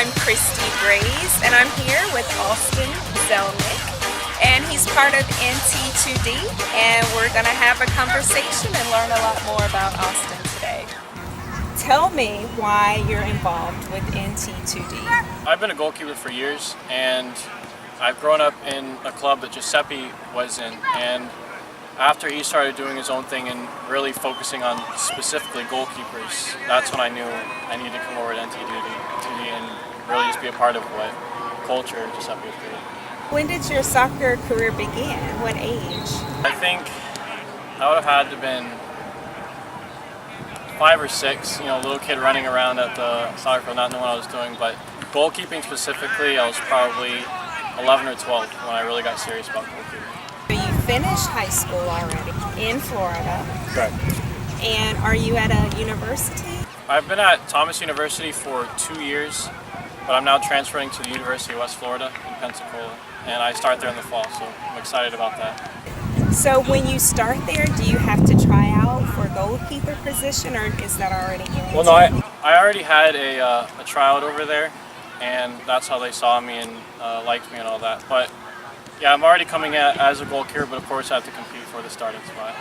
I'm Christie Grays, and I'm here with Austin Zelnik, and he's part of NT2D, and we're going to have a conversation and learn a lot more about Austin today. Tell me why you're involved with NT2D. I've been a goalkeeper for years, and I've grown up in a club that Giuseppe was in, and after he started doing his own thing and really focusing on specifically goalkeepers, that's when I knew I needed to come over to NT2D and really just be a part of what culture Giuseppe was creating. When did your soccer career begin? What age? I think I would have had to have been 5 or 6, a little kid running around at the soccer field, not knowing what I was doing, but goalkeeping specifically, I was probably 11 or 12 when I really got serious about goalkeeping. You finished high school already in Florida. Correct. And are you at a university? I've been at Thomas University for 2 years, but I'm now transferring to the University of West Florida in Pensacola, and I start there in the fall, so I'm excited about that. So when you start there, do you have to try out for a goalkeeper position, or is that already guaranteed? Well, no, I already had a tryout over there, and that's how they saw me and liked me and all that. But yeah, I'm already coming at as a goalkeeper, but of course I have to compete for the starting spot.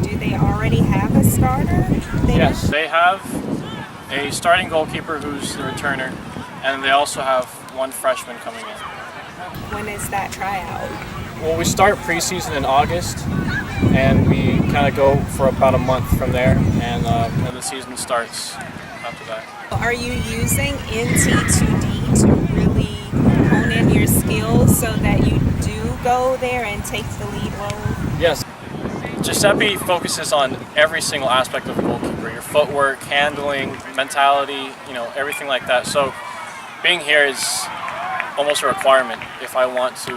Do they already have a starter there? Yes, they have a starting goalkeeper who's the returner, and they also have one freshman coming in. When is that tryout? Well, we start preseason in August, and we kind of go for about a month from there, and the season starts after that. Are you using NT2D to really hone in your skills so that you do go there and take the lead role? Yes. Giuseppe focuses on every single aspect of a goalkeeper, your footwork, handling, mentality, everything like that. So being here is almost a requirement if I want to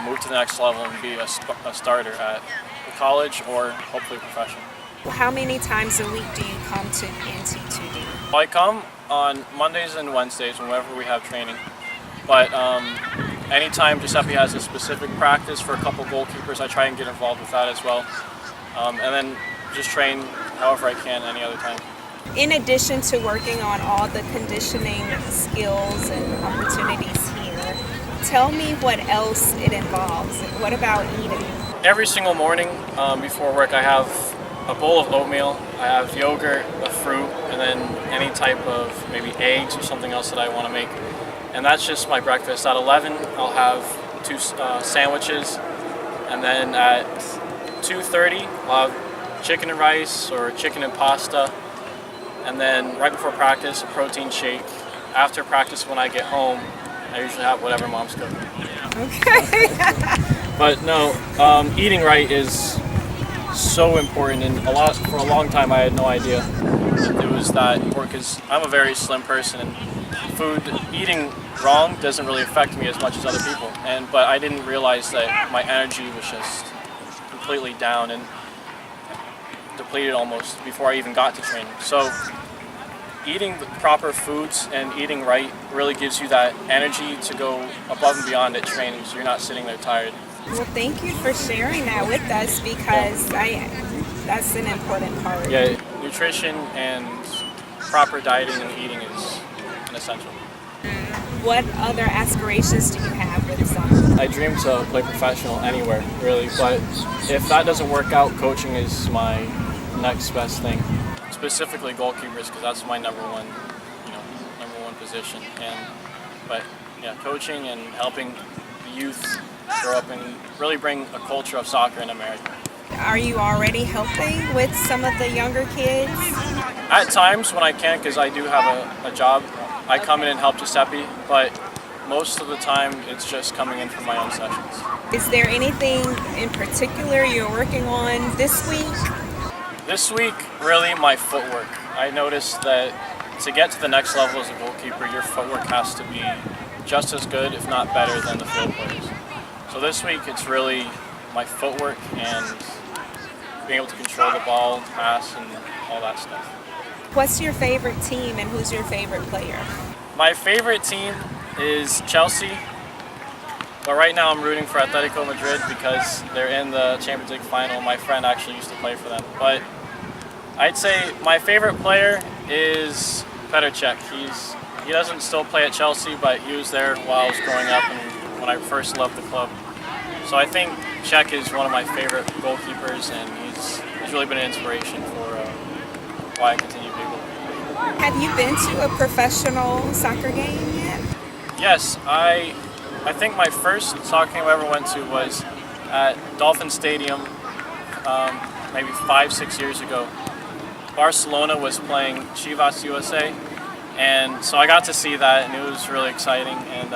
move to the next level and be a starter at the college or hopefully professional. How many times a week do you come to NT2D? I come on Mondays and Wednesdays whenever we have training, but anytime Giuseppe has a specific practice for a couple goalkeepers, I try and get involved with that as well, and then just train however I can any other time. In addition to working on all the conditioning skills and opportunities here, tell me what else it involves. What about eating? Every single morning before work I have a bowl of oatmeal, I have yogurt, a fruit, and then any type of maybe eggs or something else that I want to make. And that's just my breakfast. At 11 I'll have 2 sandwiches, and then at 2:30 I'll have chicken and rice or chicken and pasta. And then right before practice, a protein shake. After practice, when I get home, I usually have whatever mom's cooking. Okay. But no, eating right is so important, and for a long time I had no idea it was that important, because I'm a very slim person, and eating wrong doesn't really affect me as much as other people. But I didn't realize that my energy was just completely down and depleted almost before I even got to training. So eating the proper foods and eating right really gives you that energy to go above and beyond at training, so you're not sitting there tired. Well, thank you for sharing that with us, because that's an important part. Yeah, nutrition and proper dieting and eating is an essential. What other aspirations do you have with soccer? I dream to play professional anywhere, really, but if that doesn't work out, coaching is my next best thing. Specifically goalkeepers, because that's my number one position. But yeah, coaching and helping the youth grow up and really bring a culture of soccer in America. Are you already helping with some of the younger kids? At times when I can, because I do have a job, I come in and help Giuseppe, but most of the time it's just coming in for my own sessions. Is there anything in particular you're working on this week? This week, really my footwork. I noticed that to get to the next level as a goalkeeper, your footwork has to be just as good, if not better, than the field players. So this week it's really my footwork and being able to control the ball, pass, and all that stuff. What's your favorite team, and who's your favorite player? My favorite team is Chelsea, but right now I'm rooting for Atletico Madrid because they're in the Champions League final. My friend actually used to play for them. But I'd say my favorite player is Petr Cech. He's he doesn't still play at Chelsea, but he was there while I was growing up and when I first loved the club. So I think Czech is one of my favorite goalkeepers, and he's really been an inspiration for why I continue to be a goalkeeper. Have you been to a professional soccer game yet? Yes, I think my first soccer game I ever went to was at Dolphin Stadium, maybe 5-6 years ago. Barcelona was playing Chivas USA, and so I got to see that, and it was really exciting. And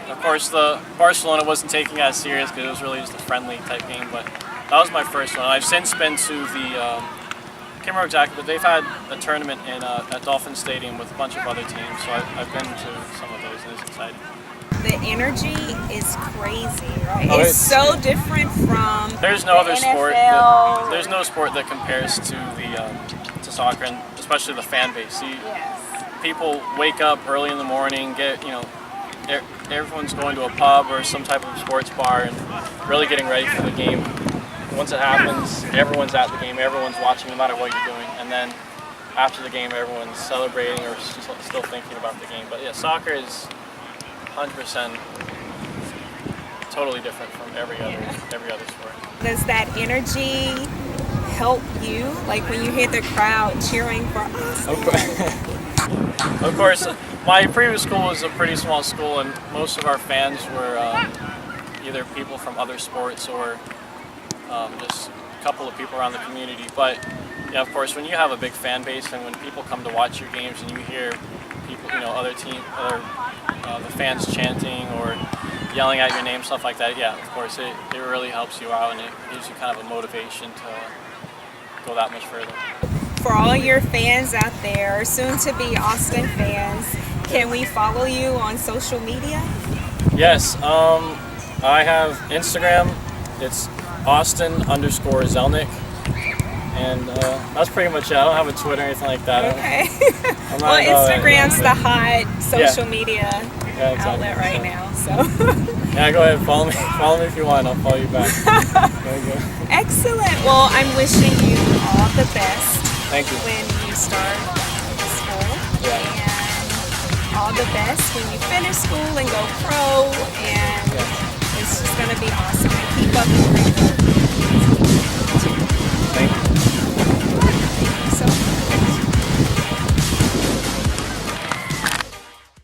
of course, the Barcelona wasn't taking it as serious because it was really just a friendly type game. But that was my first one. I've since been to the I can't remember exactly, but they've had a tournament in at Dolphin Stadium with a bunch of other teams. So I've been to some of those, and it's exciting. The energy is crazy, right? Oh, it's so different from there's no the other sport. NFL. There's no sport that compares to to soccer, and especially the fan base. Yes. People wake up early in the morning, everyone's going to a pub or some type of sports bar and really getting ready for the game. Once it happens, everyone's at the game, everyone's watching no matter what you're doing, and then after the game, everyone's celebrating or still thinking about the game. But yeah, soccer is 100% totally different from every other sport. Does that energy help you? Like when you hear the crowd cheering for us? Of course, my previous school was a pretty small school, and most of our fans were either people from other sports or just a couple of people around the community. But yeah, of course, when you have a big fan base and when people come to watch your games and you hear people, the fans chanting or yelling at your name, stuff like that, yeah, of course, it really helps you out and it gives you kind of a motivation to go that much further. For all your fans out there, soon to be Austin fans, can we follow you on social media? Yes, I have Instagram. It's Austin_Zelnik. And that's pretty much it. I don't have a Twitter or anything like that. Okay. Well, Instagram's the hot social media exactly. outlet right now. So. Yeah, go ahead. Follow me. Follow me if you want. I'll follow you back. Very good. Excellent. Well, I'm wishing you all the best. Thank you. When you start school. Yeah. And all the best when you finish school and go pro. And it's just going to be awesome. Keep up the